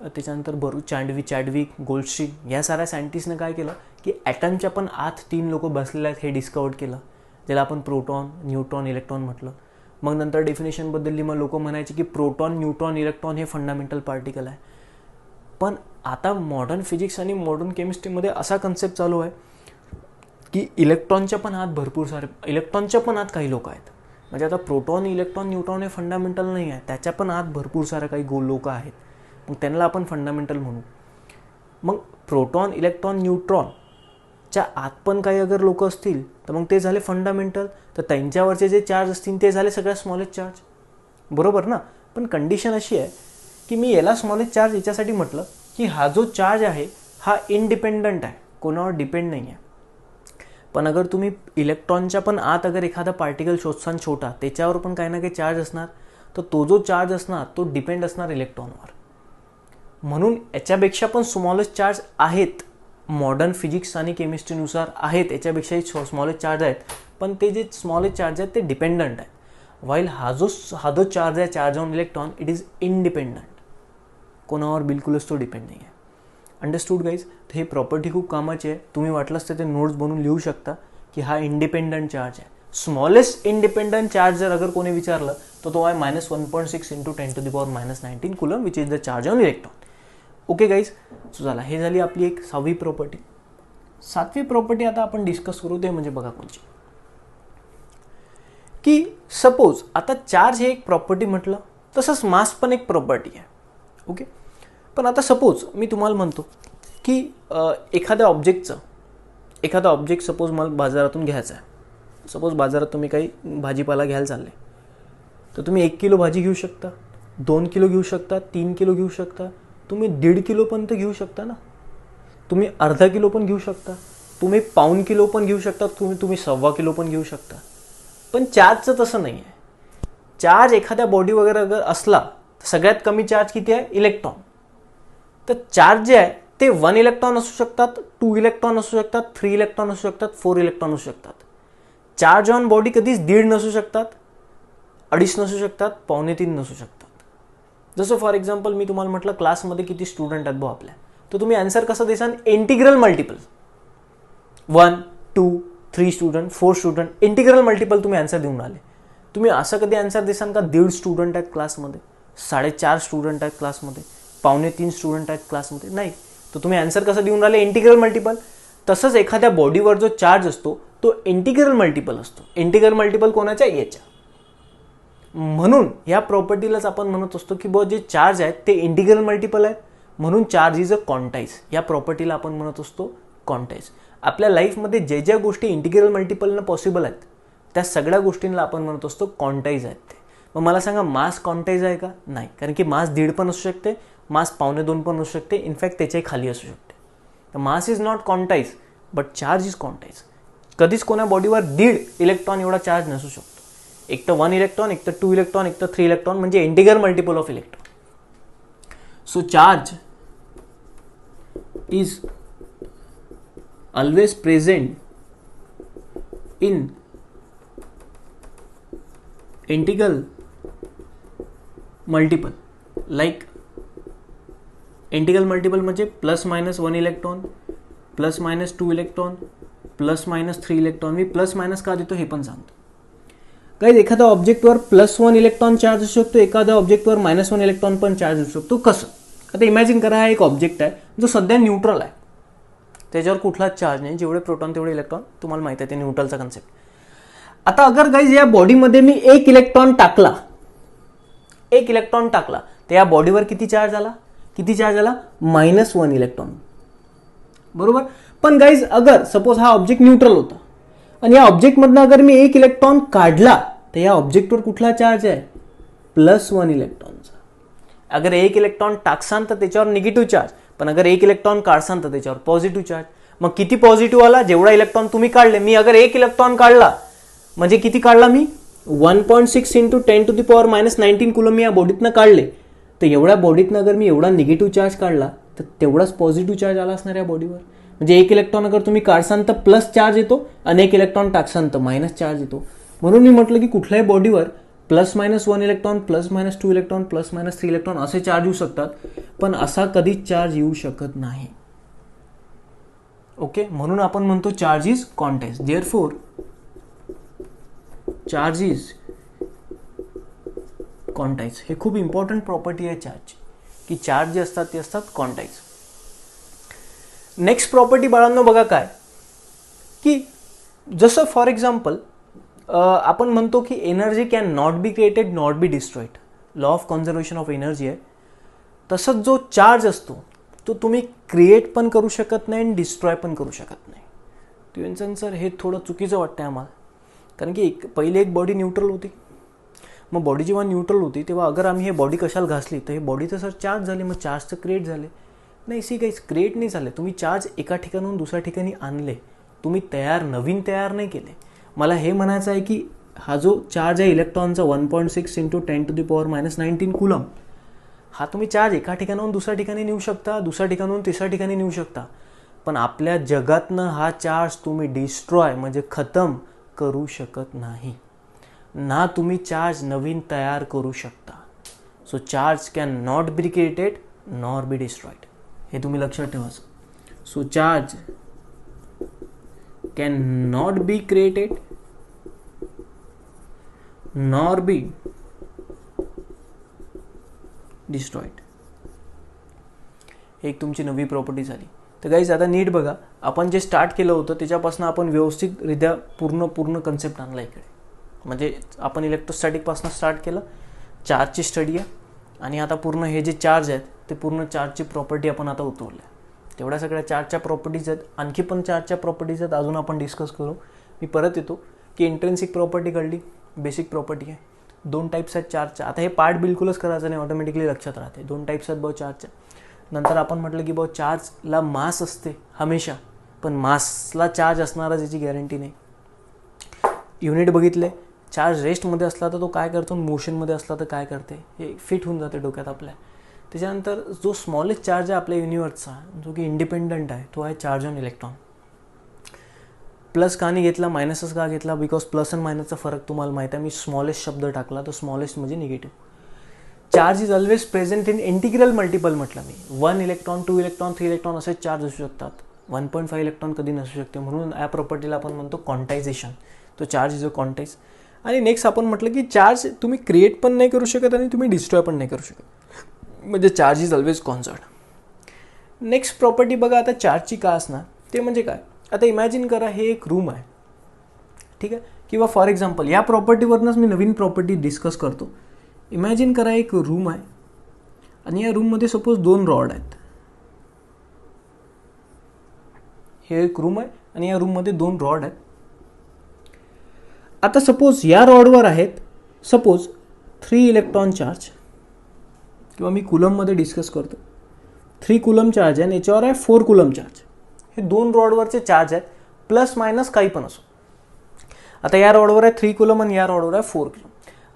[SPEAKER 1] त्याच्यानंतर चॅडविक, गोल्डस्टीन या साऱ्या सायंटिस्टने काय केलं की ॲटमच्या पण आत 3 लोक बसलेले आहेत हे डिस्कवर केलं, ज्याला आपण प्रोटॉन, न्यूट्रॉन, इलेक्ट्रॉन म्हटलं. मग नंतर डेफिनेशन बदलली, मग लोक म्हणायचे की प्रोटॉन, न्यूट्रॉन, इलेक्ट्रॉन हे फंडामेंटल पार्टिकल आहे. पण आता मॉडर्न फिजिक्स आणि मॉडर्न केमिस्ट्रीमध्ये असा कन्सेप्ट चालू आहे की इलेक्ट्रॉनच्या पण आत काही लोक आहेत. म्हणजे आता प्रोटॉन, इलेक्ट्रॉन, न्यूट्रॉन हे फंडामेंटल नाही आहे, त्याच्या पण आत भरपूर सारे काही लोक आहेत, मग त्यांना आपण फंडामेंटल म्हणू. मग प्रोटॉन, इलेक्ट्रॉन, न्यूट्रॉनच्या आत पण काही अगर लोक असतील तर मग ते झाले फंडामेंटल. तर त्यांच्यावरचे जे चार्ज असतील ते झाले सगळ्यात स्मॉलेस्ट चार्ज, बरोबर ना. पण कंडिशन अशी आहे की मी याला स्मॉलेस्ट चार्ज याच्यासाठी म्हटलं की हा जो चार्ज आहे हा इंडिपेंडंट आहे, कोणावर डिपेंड नाही आहे. पण अगर तुम्ही इलेक्ट्रॉनच्या पण आत अगर एखादा पार्टिकल शोधसान छोटा, त्याच्यावर पण काही ना काही चार्ज असणार, तर तो जो चार्ज असणार तो डिपेंड असणार इलेक्ट्रॉनवर. म्हणून याच्यापेक्षा पण स्मॉलेस्ट चार्ज आहेत, मॉडर्न फिजिक्स आणि केमिस्ट्रीनुसार आहेत, याच्यापेक्षाही स्मॉलेस्ट चार्ज आहेत. पण ते जे स्मॉलेस्ट चार्ज आहेत ते डिपेंडंट आहेत, व्हाईल हा जो चार्ज आहे, charge on electron, it is independent, कोणावर बिलकुलच तो डिपेंड नाही आहे. Understood guys. तर हे प्रॉपर्टी खूप कामाची आहे. तुम्ही वाटलंच तर ते नोट्स बनवून लिहू शकता की हा इंडिपेंडंट चार्ज आहे. स्मॉलेस्ट इंडिपेंडंट चार्ज जर अगर कोणी विचारलं तो तो आहे -1.6 into 10⁻⁻19 coulomb which is the charge on electron. Okay guys, so झाला, हे झाली आपली एक 6वी प्रॉपर्टी. 7वी प्रॉपर्टी आता आपण डिस्कस करू, ते म्हणजे बघा कोणची, की सपोज आता चार्ज हे एक प्रॉपर्टी म्हटलं, तसंच मास पण एक प्रॉपर्टी आहे. ओके, पण आता सपोज मी तुम्हाला म्हणतो की एखाद्या ऑब्जेक्ट सपोज मला बाजारातून घ्यायचा आहे. सपोज बाजारात तुम्ही काही भाजीपाला घ्यायला चालले, तर तुम्ही 1 किलो भाजी घेऊ शकता, 2 किलो घेऊ शकता, 3 किलो घेऊ शकता, तुम्ही 1.5 किलो पण तर घेऊ शकता ना. तुम्ही अर्धा किलो पण घेऊ शकता, तुम्ही पाऊण किलो पण घेऊ शकता, तुम्ही 1.25 किलो पण घेऊ शकता. पण चार्जचं तसं नाही आहे. चार्ज एखाद्या बॉडी वगैरे अगर असला तर सगळ्यात कमी चार्ज किती आहे? इलेक्ट्रॉन. तर चार्ज जे आहे ते 1 इलेक्ट्रॉन असू शकतात, 2 इलेक्ट्रॉन असू शकतात, 3 इलेक्ट्रॉन असू शकतात, 4 इलेक्ट्रॉन असू शकतात. चार्ज ऑन बॉडी कधीच 1.5 नसू शकतात, 2.5 नसू शकतात, 2.25 नसू शकतात. जसं फॉर एक्झाम्पल मी तुम्हाला म्हटलं क्लासमध्ये किती स्टुडंट आहेत भाऊ आपल्या, तर तुम्ही आन्सर कसं देसान? Integral multiple. 1, 2, 3 student, 4 student, integral multiple तुम्ही आन्सर देऊन आले. तुम्ही असं कधी आन्सर देसान का 1.5 स्टुडंट आहेत क्लासमध्ये, 4.5 स्टुडंट आहेत क्लासमध्ये, 2.25 स्टुडंट आहेत क्लासमध्ये? नाही. तर तुम्ही आन्सर कसं देऊन राहिले? Integral multiple. तसंच एखाद्या बॉडीवर जो चार्ज असतो तो इंटिग्रल मल्टिपल असतो. इंटिग्रल मल्टिपल कोणाच्या? याच्या. म्हणून या प्रॉपर्टीलाच आपण म्हणत असतो की बुवा जे चार्ज आहेत ते इंटिग्रल मल्टिपल आहेत, म्हणून चार्ज इज अ क्वांटाईज. या प्रॉपर्टीला आपण म्हणत असतो क्वांटाईज. आपल्या लाईफमध्ये जे ज्या गोष्टी इंटिग्रल मल्टिपलनं पॉसिबल आहेत त्या सगळ्या गोष्टींना आपण म्हणत असतो क्वांटाईज आहेत ते. मग मला सांगा, मास क्वांटाईज आहे का? नाही, कारण की मास 1.5 पण असू शकते, मास 1.25 पण असू शकते, इनफॅक्ट त्याच्याही खाली असू शकते. तर मास is not quantise but charge is quantise. कधीच कोणा बॉडीवर 1.5 इलेक्ट्रॉन एवढा चार्ज नसू शकतो. एक तर 1 इलेक्ट्रॉन, एक तर 2 इलेक्ट्रॉन, एक तर 3 इलेक्ट्रॉन, म्हणजे integral multiple of electron. So charge is always present in integral multiple. like integral multiple म्हणजे +-1 इलेक्ट्रॉन, +-2 इलेक्ट्रॉन, +-3 इलेक्ट्रॉन. मी प्लस मायनस का देतो हे पण सांगतो. गाईज, एखाद्या ऑब्जेक्टवर +1 इलेक्ट्रॉन चार्ज असू शकतो, एखाद्या ऑब्जेक्टवर -1 इलेक्ट्रॉन पण चार्ज असू शकतो. कसं? आता इमॅजिन करा, हा एक ऑब्जेक्ट आहे जो सध्या न्यूट्रल आहे, त्याच्यावर कुठलाच चार्ज नाही, जेवढे प्रोटॉन तेवढे इलेक्ट्रॉन. तुम्हाला माहिती आहे ते न्यूट्रलचा कन्सेप्ट. आता अगर गाईज या बॉडीमध्ये मी 1 इलेक्ट्रॉन टाकला, तर या बॉडीवर किती चार्ज आला? -1 इलेक्ट्रॉन. बरोबर. पण गाईज अगर सपोज हा ऑब्जेक्ट न्यूट्रल होता आणि या ऑब्जेक्टमधनं अगर मी 1 इलेक्ट्रॉन काढला, तर या ऑब्जेक्टवर कुठला चार्ज आहे? +1 इलेक्ट्रॉनचा. अगर 1 इलेक्ट्रॉन टाकसान तर त्याच्यावर निगेटिव्ह चार्ज, पण अगर 1 इलेक्ट्रॉन काढसान तर त्याच्यावर पॉझिटिव्ह चार्ज. मग किती पॉझिटिव्ह आला? जेवढा इलेक्ट्रॉन तुम्ही काढले. मी अगर 1 इलेक्ट्रॉन काढला म्हणजे किती काढला मी? 1.6 इंटू 10⁻⁻19 कुलम मी या बॉडीतनं काढले. तर एवढ्या बॉडीतनं अगर मी एवढा निगेटिव्ह चार्ज काढला तर तेवढाच पॉझिटिव्ह चार्ज आला असणार या बॉडीवर. म्हणजे 1 इलेक्ट्रॉन अगर तुम्ही काढसान तर प्लस चार्ज येतो आणि 1 इलेक्ट्रॉन टाकसान तर मायनस चार्ज येतो. म्हणून मी म्हटलं की कुठल्याही बॉडीवर +-1 इलेक्ट्रॉन, +-2 इलेक्ट्रॉन, +-3 इलेक्ट्रॉन असे चार्ज येऊ शकतात, पण असा कधीच चार्ज येऊ शकत नाही. ओके, म्हणून आपण म्हणतो charge is quantise. Therefore charge is quantise. हे खूप इम्पॉर्टंट प्रॉपर्टी आहे चार्ज, की चार्ज जे असतात ते असतात क्वांटाईज. नेक्स्ट प्रॉपर्टी बाळांनो बघा काय, की जसं फॉर एक्झाम्पल आपण म्हणतो की energy can not be created not be destroyed. Law of conservation of energy आहे. तसंच जो चार्ज असतो तो तुम्ही क्रिएट पण करू शकत नाही आणि डिस्ट्रॉय पण करू शकत नाही. ट्युन्सन सर हे थोडं चुकीचं वाटतं आम्हाला, कारण की पहिले एक बॉडी न्यूट्रल होती. मग बॉडी जेव्हा न्यूट्रल होती तेव्हा अगर आम्ही हे बॉडी कशाला घासली तर हे बॉडी तर सर चार्ज झाले, मग चार्ज तर क्रिएट झाले. नाही, सी काहीच क्रिएट नाही झाले. तुम्ही चार्ज एका ठिकाणाहून दुसऱ्या ठिकाणी आणले, तुम्ही नवीन तयार नाही केले. मला हे म्हणायचं आहे की हा जो चार्ज आहे इलेक्ट्रॉनचा 1.6 इंटू 10⁻⁻19 कुलम, हा तुम्ही चार्ज एका ठिकाणाहून दुसऱ्या ठिकाणी नेऊ शकता, दुसऱ्या ठिकाणाहून तिसऱ्या ठिकाणी नेऊ शकता, पण आपल्या जगातनं हा चार्ज तुम्ही डिस्ट्रॉय म्हणजे खतम करू शकत नाही. ना तुम्ही चार्ज नवीन तयार करू शकता. So charge can not be created nor be destroyed. हे तुम्ही लक्षात ठेवायचं. So charge can not be created nor be destroyed. एक तुमची नवी प्रॉपर्टी झाली. तर गाईज आता नीट बघा, आपण जे स्टार्ट केलं होतं त्याच्यापासून आपण व्यवस्थितरित्या पूर्ण कन्सेप्ट आणला इकडे. म्हणजे आपण इलेक्ट्रोस्टॅटिकपासून स्टार्ट केलं, चार्जची स्टडी आहे, आणि आता पूर्ण हे जे चार्ज आहेत ते पूर्ण चार्जची प्रॉपर्टी आपण आता उतरवल्या. तेवढ्या सगळ्या चार्जच्या प्रॉपर्टीज आहेत. आणखी पण चार्जच्या प्रॉपर्टीज आहेत, अजून आपण डिस्कस करू. मी परत येतो की इंट्रिन्सिक प्रॉपर्टी कळली, बेसिक प्रॉपर्टी आहे. 2 टाईप्स आहेत चार्जच्या. आता हे पार्ट बिलकुलच करायचं नाही, ऑटोमॅटिकली लक्षात राहते. 2 टाईप्स आहेत चार्जच्या. नंतर आपण म्हटलं की चार्जला मास असते हमेशा, पण मासला चार्ज असणारच याची गॅरंटी नाही. युनिट बघितले, चार्ज रेस्टमध्ये असला तर तो काय करतो, मोशनमध्ये असला तर काय करते, हे फिट होऊन जाते डोक्यात आपल्या. त्याच्यानंतर जो स्मॉलेस्ट चार्ज आहे आपल्या युनिवर्सचा, जो की इंडिपेंडंट आहे, तो आहे चार्ज ऑन इलेक्ट्रॉन. प्लस का नाही घेतला, मायनसच का घेतला, बिकॉज प्लस अँड मायनसचा फरक तुम्हाला माहिती आहे. मी स्मॉलेस्ट शब्द टाकला, तर स्मॉलेस्ट म्हणजे negative. Charge is always present in integral multiple म्हटलं मी. 1 इलेक्ट्रॉन, 2 इलेक्ट्रॉन, 3 इलेक्ट्रॉन असे चार्ज असू शकतात. 1.5 इलेक्ट्रॉन कधी नसू शकते. म्हणून या प्रॉपर्टीला आपण म्हणतो क्वांटायझेशन. तो चार्ज इज अ क्वांटाइज. आणि नेक्स्ट आपण म्हटलं की चार्ज तुम्ही क्रिएट पण नाही करू शकत आणि तुम्ही डिस्ट्रॉय पण नाही करू शकत. म्हणजे charge is always constant. Next property बघा आता चार्जची का असणार, ते म्हणजे काय. आता इमॅजिन करा हे एक रूम आहे, ठीक आहे. किंवा फॉर एक्झाम्पल या प्रॉपर्टीवरनंच मी नवीन प्रॉपर्टी डिस्कस करतो. इमॅजिन करा एक रूम आहे आणि या रूममध्ये सपोज 2 रॉड आहेत. हे एक रूम आहे आणि या रूममध्ये 2 रॉड आहेत. आता सपोज या रॉडवर आहेत सपोज 3 इलेक्ट्रॉन चार्ज, किंवा मी कुलममध्ये डिस्कस करतो. 3 कुलम चार्ज आहे आणि याच्यावर आहे 4 कुलम चार्ज. हे 2 रॉडवरचे चार्ज आहेत, प्लस मायनस काही पण असो. आता या रॉडवर आहे 3 कुलम आणि या रॉडवर आहे 4 कुलम.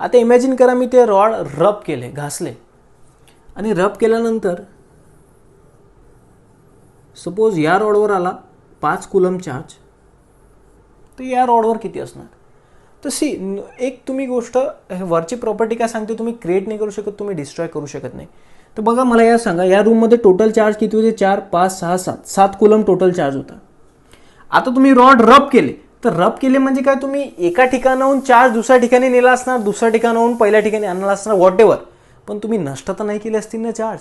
[SPEAKER 1] आता इमॅजिन करा मी ते रॉड रब केले, घासले, आणि रब केल्यानंतर सपोज या रॉडवर आला 5 कुलम चार्ज, तर या रॉडवर किती असणार. तर एक तुम्ही गोष्ट वरची प्रॉपर्टी काय सांगते, तुम्ही क्रिएट नाही करू शकत, तुम्ही डिस्ट्रॉय करू शकत नाही. तर बघा मला या सांगा, या रूममध्ये टोटल चार्ज किती होते, 4 5 6 7 कुलम टोटल चार्ज होता. आता तुम्ही रॉड रब केले, तर रब केले म्हणजे काय, तुम्ही एका ठिकाणाहून चार्ज दुसऱ्या ठिकाणी नेला असणार, दुसऱ्या ठिकाणाहून पहिल्या ठिकाणी आणला असणार, व्हॉट एव्हर, पण तुम्ही नष्ट तर नाही केले असतील ना चार्ज.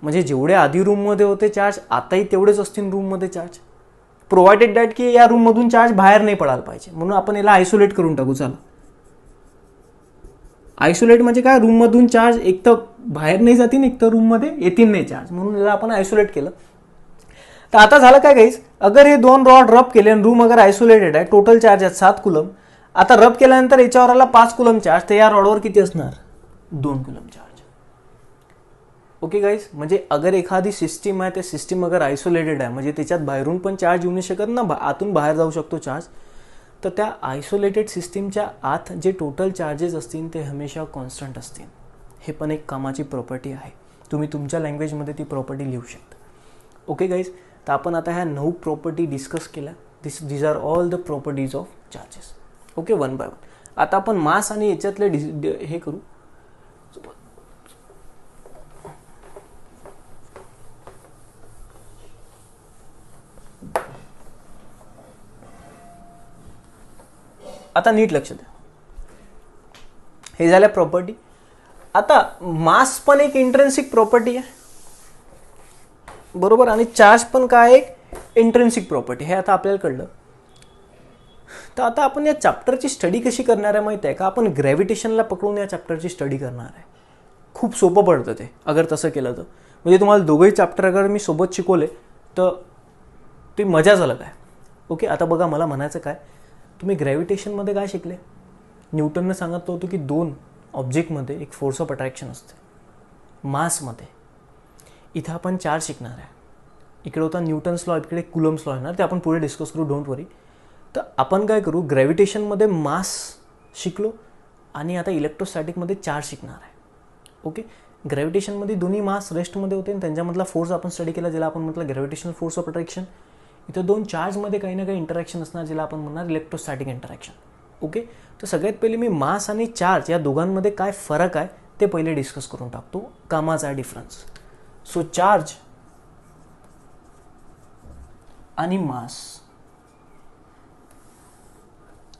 [SPEAKER 1] म्हणजे जेवढे आधी रूममध्ये होते चार्ज, आताही तेवढेच असतील रूममध्ये चार्ज. प्रोव्हाइडेड दॅट की या रूममधून चार्ज बाहेर नाही पडायला पाहिजे, म्हणून आपण याला आयसोलेट करून टाकू. चला, आयसोलेट म्हणजे काय, रूममधून चार्ज एक तर बाहेर नाही जातील, एक तर रूममध्ये येतील नाही चार्ज, म्हणून याला आपण आयसोलेट केलं. तर आता झालं काय गाईज, अगर हे 2 रॉड रब केले आणि रूम अगर आयसोलेटेड आहे, टोटल चार्ज आहेत 7 कुलम. आता रब केल्यानंतर याच्यावर आला 5 कुलम चार्ज, तर या रॉडवर किती असणार, 2 कुलम चार्ज. ओके गाईज, म्हणजे अगर एखादी सिस्टीम आहे, ते सिस्टीम अगर आयसोलेटेड आहे, म्हणजे त्याच्यात बाहेरून पण चार्ज येऊ नाही शकत ना, आतून बाहेर जाऊ शकतो चार्ज, तर त्या आयसोलेटेड सिस्टीमच्या आत जे टोटल चार्जेस असतील ते हमेशा कॉन्स्टंट असतील. हे पण एक कामाची प्रॉपर्टी आहे. तुम्ही तुमच्या लँग्वेजमध्ये ती प्रॉपर्टी लिहू शकता. ओके गाईज, तर आपण आता ह्या 9 प्रॉपर्टी डिस्कस केल्या. These are all the properties of charges. Okay, 1 by 1. आता आपण मास आणि याच्यातले हे करू. आता नीट लक्ष द्या, हे झाल्या प्रॉपर्टी. आता मास पण एक इंट्रिन्सिक प्रॉपर्टी आहे, बरोबर, आणि चार्ज पण काय एक इंट्रिन्सिक प्रॉपर्टी. हे आता आपल्याला कळलं. तर आता आपण या चॅप्टरची स्टडी कशी करणार आहे माहिती आहे का, आपण ग्रॅव्हिटेशनला पकडून या चॅप्टरची स्टडी करणार आहे. खूप सोपं पडतं ते अगर तसं केलं तर. म्हणजे तुम्हाला दोघंही चॅप्टर अगर मी सोबत शिकवले तर ते मजाच अलग आहे. ओके, आता बघा मला म्हणायचं काय, तुम्ही ग्रॅव्हिटेशनमध्ये काय शिकले, न्यूटननं सांगितलं होतं की 2 ऑब्जेक्टमध्ये एक फोर्स ऑफ अट्रॅक्शन असते मासमध्ये. इथं आपण चार्ज शिकणार आहे. इकडे होता न्यूटन्स लॉ, इकडे कुलम्स लॉ येणार, ते आपण पुढे डिस्कस करू, डोंट वरी. तर आपण काय करू, ग्रॅव्हिटेशनमध्ये मास शिकलो आणि आता इलेक्ट्रोस्टॅटिकमध्ये चार्ज शिकणार आहे. ओके, ग्रॅव्हिटेशनमध्ये दोन्ही मास रेस्टमध्ये होते आणि त्यांच्यामधला फोर्स आपण स्टडी केला, ज्याला आपण म्हटलं ग्रॅव्हिटेशनल फोर्स ऑफ अट्रॅक्शन. इथं 2 चार्जमध्ये काही ना काही इंटरॅक्शन असणार, ज्याला आपण म्हणणार इलेक्ट्रोस्टॅटिक इंटरॅक्शन. ओके, तर सगळ्यात पहिले मी मास आणि चार्ज या दोघांमध्ये काय फरक आहे ते पहिले डिस्कस करून टाकतो, कामाचा डिफरन्स. सो चार्ज आणि मास,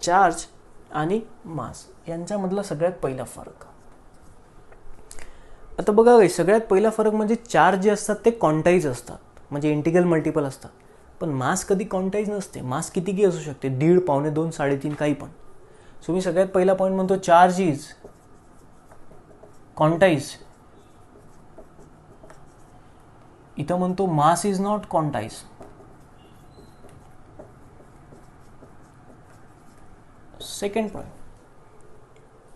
[SPEAKER 1] चार्ज आणि मास यांच्यामधला सगळ्यात पहिला फरक. आता बघा गाईस, सगळ्यात पहिला फरक म्हणजे चार्ज जे असतात ते क्वांटाईज असतात, म्हणजे इंटिग्रल मल्टिपल असतात. पण मास कधी क्वांटाईज नसते. मास कितीही असू शकते, 1.5, 1.25, 2.5, काही पण. सो मी सगळ्यात पहिला पॉईंट म्हणतो चार्ज इज क्वांटाईज. इथं म्हणतो mass is not quantise. Second point,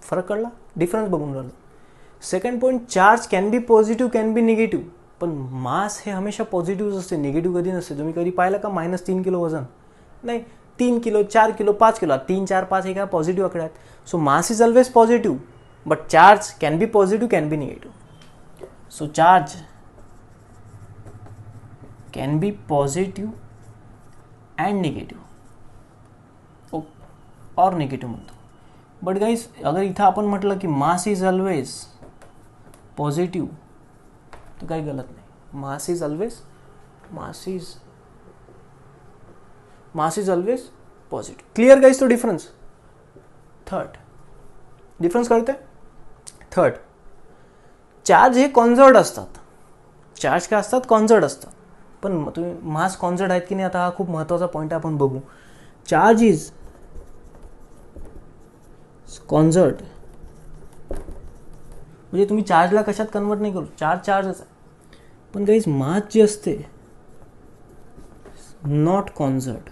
[SPEAKER 1] फरक कळला, डिफरन्स बघून राहिलो. Second point, charge can be positive, can be negative. पण मास हे हमेशा पॉझिटिव्ह असते, निगेटिव्ह कधी नसते. तुम्ही कधी पाहिलं का -3 किलो वजन? नाही, 3 किलो, 4 किलो, 5 किलो, 3, 4, 5 हे काय पॉझिटिव्ह आकडे आहेत. So mass is always positive, but charge can be positive, can be negative. So charge can be positive and negative और निगेटिव्ह म्हणतो. बट गाईज, अगर इथं आपण म्हटलं की मास इज ऑलवेज पॉझिटिव्ह, तर काही गलत नाही. मास is always positive. Clear guys तो डिफरन्स? थर्ड डिफरन्स कळते? थर्ड, चार्ज हे कॉन्झर्व्ड असतात. चार्ज काय असतात? कॉन्झर्व्ड असतात. पण तुम्ही मास कॉन्झर्व्ड आहेत की नाही, आता हा खूप महत्त्वाचा पॉईंट आपण बघू. चार्ज इज कॉन्झर्व्ड म्हणजे तुम्ही चार्जला कशात कन्वर्ट नाही करू, चार्जच आहे. पण गाईज, मास जे असते नॉट कॉन्झर्व्ड.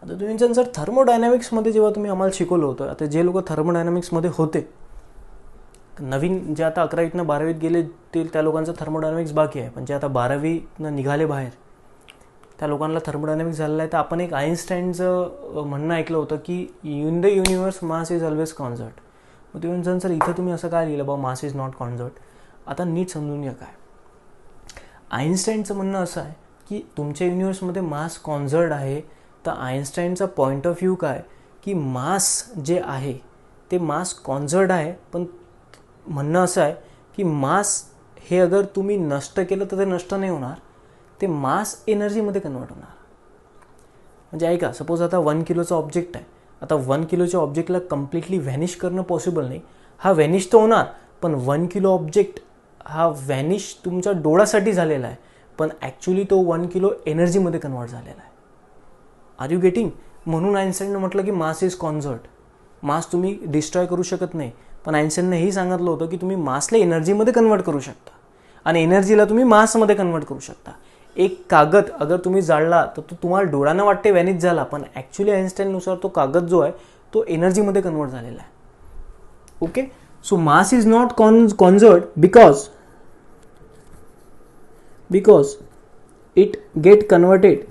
[SPEAKER 1] आता तुम्ही जर थर्मोडायनॅमिक्समध्ये जेव्हा तुम्ही आम्हाला शिकवलं होतं, आता जे लोक थर्मोडायनॅमिक्समध्ये होते, नवीन जे आता 11वीतनं 12वीत गेले ते, त्या लोकांचं थर्मोडायनॅमिक्स बाकी आहे. पण जे आता 12वीतनं निघाले बाहेर, त्या लोकांना थर्मोडायनॅमिक्स झालेलं आहे. तर आपण एक आईन्स्टाईनचं म्हणणं ऐकलं होतं की in the universe mass is always conserved. मग तुम्ही सर इथं तुम्ही असं काय लिहिलं बा, मास इज नॉट कॉन्झर्व्ड? आता नीट समजून घ्या काय. आईन्स्टाईनचं म्हणणं असं आहे की तुमच्या युनिवर्समध्ये मास कॉन्झर्व्ड आहे. तर आईन्स्टाईनचा पॉईंट ऑफ व्ह्यू काय की मास जे आहे ते मास कॉन्झर्व्ड आहे. पण म्हणणं असं आहे की मास हे अगर तुम्ही नष्ट केलं तर ते नष्ट नाही होणार, ते मास एनर्जीमध्ये कन्वर्ट होणार. म्हणजे ऐका, सपोज आता 1 किलोचा ऑब्जेक्ट आहे. आता 1 किलोच्या ऑब्जेक्टला कम्प्लिटली व्हॅनिश करणं पॉसिबल नाही. हा व्हॅनिश तर होणार, पण 1 किलो ऑब्जेक्ट हा व्हॅनिश तुमच्या डोळ्यासाठी झालेला आहे, पण ॲक्च्युली तो 1 किलो एनर्जीमध्ये कन्वर्ट झालेला आहे. Are you getting? म्हणून आईन्स्टाईननं म्हटलं की मास इज कॉन्झर्व्ड. मास तुम्ही डिस्ट्रॉय करू शकत नाही. पण आईन्स्टाईननं हेही सांगितलं होतं की तुम्ही मासला एनर्जीमध्ये कन्वर्ट करू शकता आणि एनर्जीला तुम्ही मासमध्ये कन्वर्ट करू शकता. एक कागद अगर तुम्ही जाळला तर तो तुम्हाला डोळ्यानं वाटते व्हॅनिश झाला, पण ॲक्च्युली आईन्स्टाईननुसार तो कागद जो आहे तो एनर्जीमध्ये कन्वर्ट झालेला आहे. Okay, so mass is not conserved because it get converted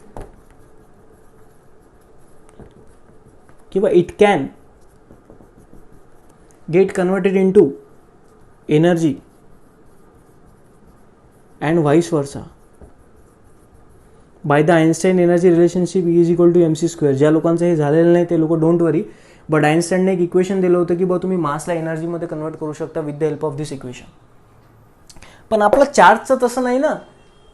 [SPEAKER 1] किंवा it can get converted into energy and vice versa by the Einstein energy relationship E=mc². ज्या लोकांचं हे झालेलं नाही ते लोक डोंट वरी, बट आईन्स्टाईनने एक इक्वेशन दिलं होतं की बा तुम्ही मासला एनर्जीमध्ये कन्वर्ट करू शकता with the help of this equation. पण आपला चार्जचं तसं नाही ना.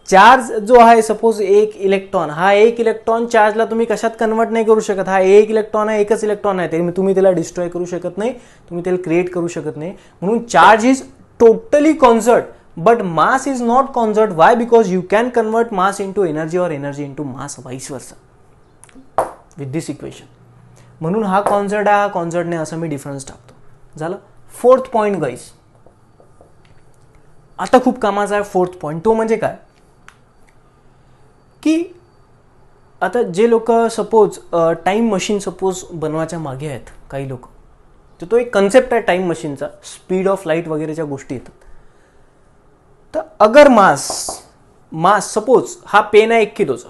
[SPEAKER 1] चार्ज जो आहे, सपोज एक इलेक्ट्रॉन, हा एक इलेक्ट्रॉन चार्जला तुम्ही कशात कन्वर्ट नाही करू शकत. हा एक इलेक्ट्रॉन आहे, एकच इलेक्ट्रॉन आहे, ते तुम्ही त्याला डिस्ट्रॉय करू शकत नाही, तुम्ही त्याला क्रिएट करू शकत नाही. म्हणून charge is totally conserved, but mass is not conserved. Why? Because you can convert mass into energy or energy into mass, vice versa, with this equation. म्हणून हा कॉन्झर्व्ड आहे, हा कॉन्झर्व्ड नाही, असं मी डिफरन्स टाकतो. झालं. फोर्थ पॉईंट गाईस, आता खूप कामाचा आहे. फोर्थ पॉईंट तो म्हणजे काय की आता जे लोक सपोज टाईम मशीन सपोज बनवायच्या मागे आहेत काही लोक, तर तो एक कन्सेप्ट आहे टाईम मशीनचा, स्पीड ऑफ लाईट वगैरेच्या गोष्टी येतात. तर अगर मास सपोज हा पेन आहे 1 किलोचा,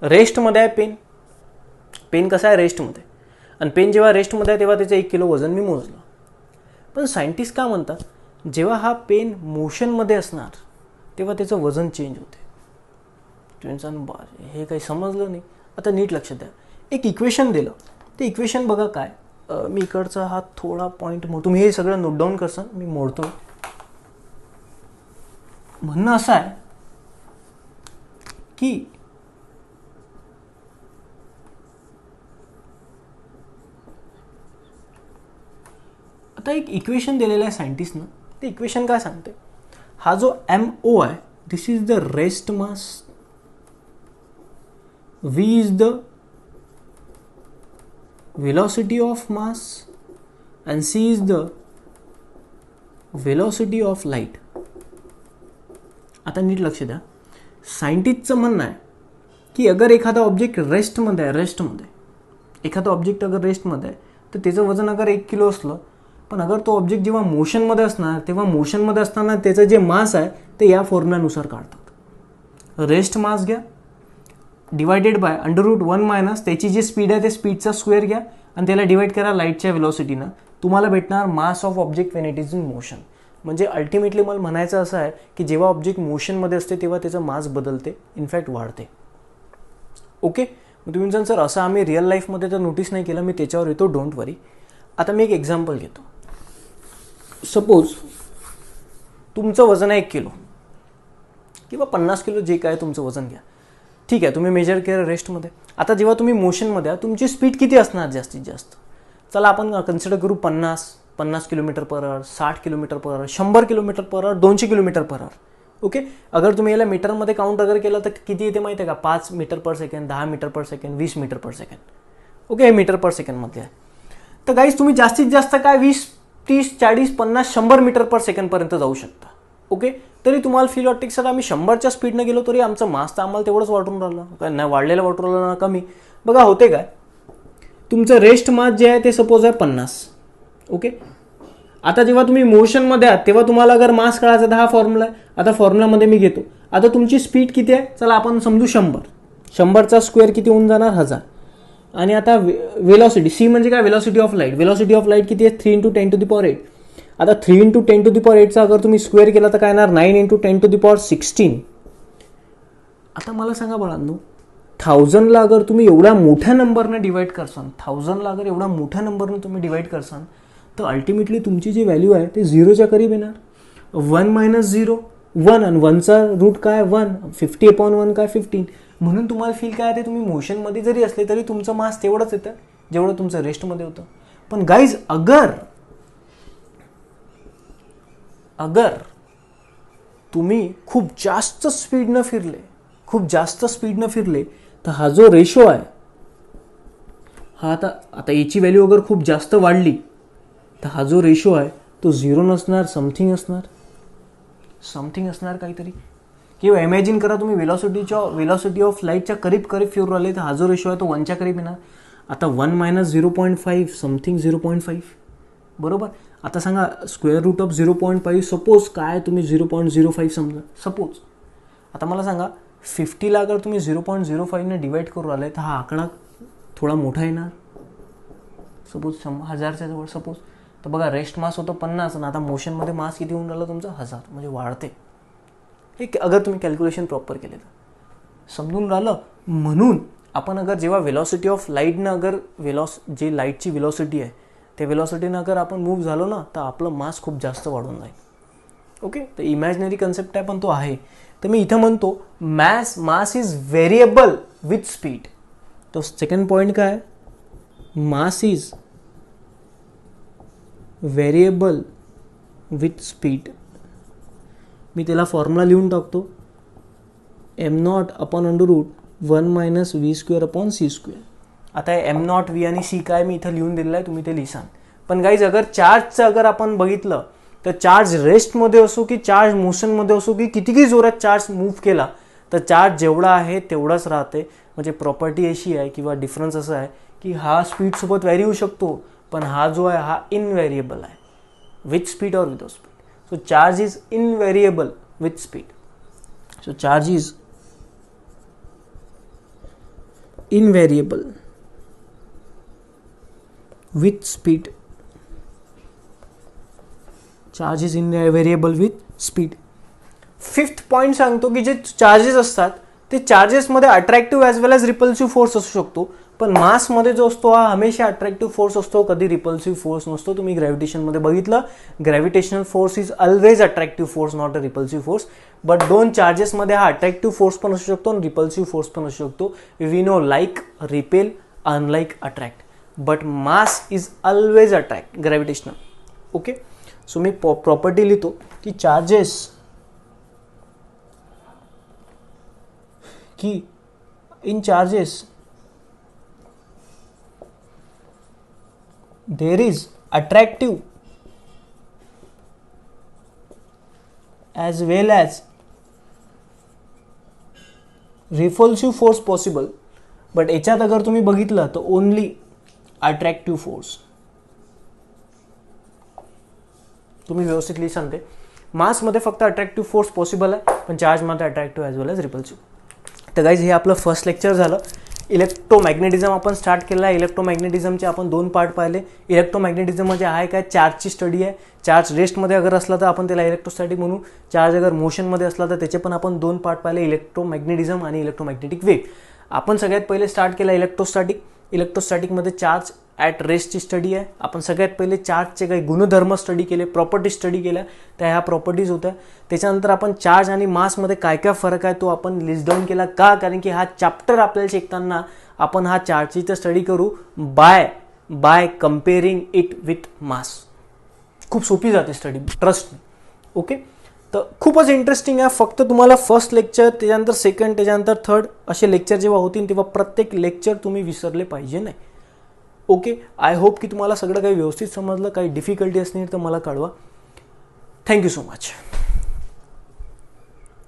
[SPEAKER 1] रेस्टमध्ये आहे पेन कसा आहे रेस्टमध्ये, आणि पेन जेव्हा रेस्टमध्ये आहे तेव्हा त्याचं 1 किलो वजन मी मोजलं. पण सायंटिस्ट काय म्हणतात, जेव्हा हा पेन मोशनमध्ये असणार तेव्हा त्याचं वजन चेंज होते. हे काही समजलं नाही. आता नीट लक्षात द्या, एक इक्वेशन दिलं, ते इक्वेशन बघा काय. मी इकडचा हा थोडा पॉईंट मोडतो, तुम्ही हे सगळं नोट डाऊन करसान, मी मोडतो. म्हणणं असं आहे की आता एक इक्वेशन दिलेलं आहे सायंटिस्टनं, ते इक्वेशन काय सांगते, हा जो MO आहे this is the rest mass, V is the velocity of mass and C is the velocity of light. आता नीट लक्ष द्या, सायंटिस्टचं म्हणणं आहे की अगर एखादा ऑब्जेक्ट रेस्टमध्ये एखादा ऑब्जेक्ट अगर रेस्टमध्ये आहे तर त्याचं वजन अगर 1 किलो असलं, पण अगर तो ऑब्जेक्ट जेव्हा मोशनमध्ये असणार तेव्हा मोशनमध्ये असताना त्याचं जे मास आहे ते या फॉर्म्युलानुसार काढतात. रेस्ट मास घ्या डिवायडेड बाय √1 मायनस त्याची जी स्पीड आहे ते स्पीडचा स्क्वेअर घ्या आणि त्याला डिवाइड करा लाईटच्या वेलोसिटीनं, तुम्हाला भेटणार mass of object when it is in motion. म्हणजे अल्टिमेटली मला म्हणायचं असं आहे की जेव्हा ऑब्जेक्ट मोशनमध्ये असते तेव्हा त्याचं मास बदलते, इनफॅक्ट वाढते. ओके, तुम्ही जर सर असं आम्ही रिअल लाईफमध्ये तर नोटीस नाही केलं, मी त्याच्यावर येतो, डोंट वरी. आता मी एक एक्झाम्पल घेतो. सपोज तुमचं वजन आहे 1 किलो किंवा 50 किलो, जे काय तुमचं वजन घ्या, ठीक आहे, तुम्ही मेजर केलं रेस्टमध्ये. आता जेव्हा तुम्ही मोशनमध्ये आहे तुमची स्पीड किती असणार जास्तीत जास्त, चला आपण कन्सिडर करू 50 kilometre per hour, 60 kilometre per hour, 100 kilometre per hour, 200 kilometre per hour. Okay, अगर तुम्ही याला मीटरमध्ये काउंट अगर केलं तर किती येते माहिती आहे का, 5 मीटर पर सेकंड, 10 मीटर पर सेकंड, 20 मीटर पर सेकंड. ओके, हे मीटर पर सेकंडमध्ये आहे. तर गाईज तुम्ही जास्तीत जास्त काय 20, 30, 40, 50, 100 मीटर पर सेकंडपर्यंत जाऊ शकता. ओके, तरी तुम्हाला फील वाटते की सर आम्ही 100च्या स्पीडनं गेलो तरी आमचं मास तर आम्हाला तेवढंच वाटून राहिलं, काय नाही वाढलेलं वाटून राहिलं ना कमी. बघा होते काय, तुमचं रेस्ट मास जे आहे ते सपोज आहे 50. ओके, आता जेव्हा तुम्ही मोशनमध्ये आहात तेव्हा तुम्हाला अगर मास कळायचा तर हा फॉर्म्युला आहे. आता फॉर्म्युलामध्ये मी घेतो, आता तुमची स्पीड किती आहे, चला आपण समजू 100. 100चा स्क्वेअर किती होऊन जाणार, 1000. आणि आता वेलॉसिटी, सी म्हणजे काय, velocity of light. Velocity of light किती आहे, 3 × 10⁸. आता 3 × 10⁸ अगर तुम्ही स्क्वेअर केला तर काय येणार, 9 × 10⁻16. आता मला सांगा बाळांनो, 1000ला अगर तुम्ही एवढ्या मोठ्या नंबरने डिवाइड करसान, 1000ला अगर एवढ्या मोठ्या नंबरने तुम्ही डिवाइड करसान तर अल्टिमेटली तुमची जी व्हॅल्यू आहे ते 0च्या करीब येणार. 1 - 0 1 आणि 1चा रूट काय 1, 50/1 काय 15. म्हणून तुम्हाला फील काय आहे, तुम्ही मोशनमध्ये जरी असले तरी तुमचं मास तेवढंच येतं जेवढं तुमचं रेस्टमध्ये होतं. पण गाईज अगर तुम्ही खूप जास्त स्पीडनं फिरले तर हा जो रेशो आहे हा आता याची व्हॅल्यू अगर खूप जास्त वाढली तर हा जो रेशो आहे तो 0 नसणार, समथिंग असणार काहीतरी. किंवा इमॅजिन करा तुम्ही वेलॉसिटी ऑफ लाईटच्या करीब फिरून राहिले तर हा जो रेशो आहे तो 1च्या करीब येणार. आता 1 - 0.5 समथिंग 0.5 बरोबर. आता सांगा स्क्वेअर रूट ऑफ 0.5 सपोज काय तुम्ही 0.05 समजा सपोज. आता मला सांगा 50ला अगर तुम्ही 0.05ने डिवाइड करू राहिले तर हा आकडा थोडा मोठा येणार, सपोज 1000च्या जवळ सपोज. तर बघा रेस्ट मास होतं 50 आणि आता मोशनमध्ये मास किती होऊन राहिलं तुमचं 1000, म्हणजे वाढते. एक अगर तुम्ही कॅल्क्युलेशन प्रॉपर केले तर समजून राहिलं. म्हणून आपण अगर जेव्हा वेलॉसिटी ऑफ लाईटनं अगर जे लाईटची वेलॉसिटी आहे त्या वेलॉसिटीनं अगर आपण मूव्ह झालो ना तर आपलं मास खूप जास्त वाढून जाईल. ओके, तर इमॅजिनरी कन्सेप्ट आहे पण तो आहे. तर मी इथं म्हणतो mass is variable with speed. तो सेकंड पॉईंट काय, mass is variable with speed. मी त्याला फॉर्म्युला लिहून टाकतो, m0/√1 - v²/c². आता m0, v आणि c काय मी इथं लिहून दिलेलं आहे, तुम्ही ते लिहिसान. पण गाईज अगर चार्जचं अगर आपण बघितलं तर चार्ज रेस्टमध्ये असो की चार्ज मोशनमध्ये असो की कितीही जोरात चार्ज मूव्ह केला तर चार्ज जेवढा आहे तेवढाच राहते. म्हणजे प्रॉपर्टी अशी आहे किंवा डिफरन्स असं आहे की हा स्पीडसोबत व्हॅरी होऊ शकतो, पण हा जो आहे हा इनव्हेरिएबल आहे, विथ स्पीड और without speed. So charge is invariable with speed. So charge is invariable with speed. Charge is invariable with speed. Fifth point सांगतो की जे चार्जेस असतात ते चार्जेसमध्ये attractive as well as repulsive force असू शकतो, पण मासमध्ये जो असतो हा हमेशा अट्रॅक्टिव्ह फोर्स असतो, कधी रिपल्सिव्ह फोर्स नसतो. तुम्ही ग्रॅव्हिटेशनमध्ये बघितलं, gravitational force is always attractive force, not a repulsive force. But दोन चार्जेसमध्ये हा अट्रॅक्टिव्ह फोर्स पण असू शकतो आणि रिपल्सिव्ह फोर्स पण असू शकतो. We know like repel, unlike attract, but mass is always attract gravitational. Okay. So मी प्रॉपर्टी लिहितो की चार्जेस की in charges there is attractive as well as repulsive force possible, but याच्यात अगर तुम्ही बघितलं तर ओनली अट्रॅक्टिव्ह फोर्स. तुम्ही व्यवस्थित लिही सांगते. मासमध्ये फक्त अट्रॅक्टिव्ह फोर्स पॉसिबल आहे, पण चार्जमध्ये अट्रॅक्टिव्ह ॲज वेल एज रिपल्सिव्ह. तर गाईज हे आपलं फर्स्ट लेक्चर झालं. इलेक्ट्रोमॅग्नेटिझम आपण स्टार्ट केला आहे. इलेक्ट्रोमॅग्नेटिझमचे आपण 2 पार्ट पाहिले. इलेक्ट्रोमॅग्नेटिझम म्हणजे आहे काय, चार्जची स्टडी आहे. चार्ज रेस्टमध्ये अगर असला तर आपण त्याला इलेक्ट्रोस्टॅटिक म्हणू. चार्ज अगर मोशनमध्ये असला तर त्याचे पण आपण 2 पार्ट पाहिले, इलेक्ट्रोमॅग्नेटिझम आणि इलेक्ट्रोमॅग्नेटिक वेव्ह. आपण सगळ्यात पहिले स्टार्ट केला इलेक्ट्रोस्टॅटिक. इलेक्ट्रोस्टॅटिकमध्ये चार्ज ॲट रेस्टची स्टडी आहे. आपण सगळ्यात पहिले चार्जचे काही गुणधर्म स्टडी केले, प्रॉपर्टीज स्टडी केल्या, त्या ह्या प्रॉपर्टीज होत्या. त्याच्यानंतर आपण चार्ज आणि मासमध्ये काय काय फरक आहे तो आपण लिस्ट डाऊन केला. का, कारण की हा चॅप्टर आपल्याला शिकताना आपण हा चार्जची तर स्टडी करू by comparing it with mass. खूप सोपी जाते स्टडी, ट्रस्ट मी. ओके. तर खूपच इंटरेस्टिंग आहे. फक्त तुम्हाला फर्स्ट लेक्चर, त्याच्यानंतर सेकंड, त्याच्यानंतर थर्ड असे लेक्चर जेव्हा होतील तेव्हा प्रत्येक लेक्चर तुम्ही विसरले पाहिजे नाही. ओके. आय होप की तुम्हाला सगळं काही व्यवस्थित समजलं. काही डिफिकल्टी असतील तर मला कळवा. Thank you so much.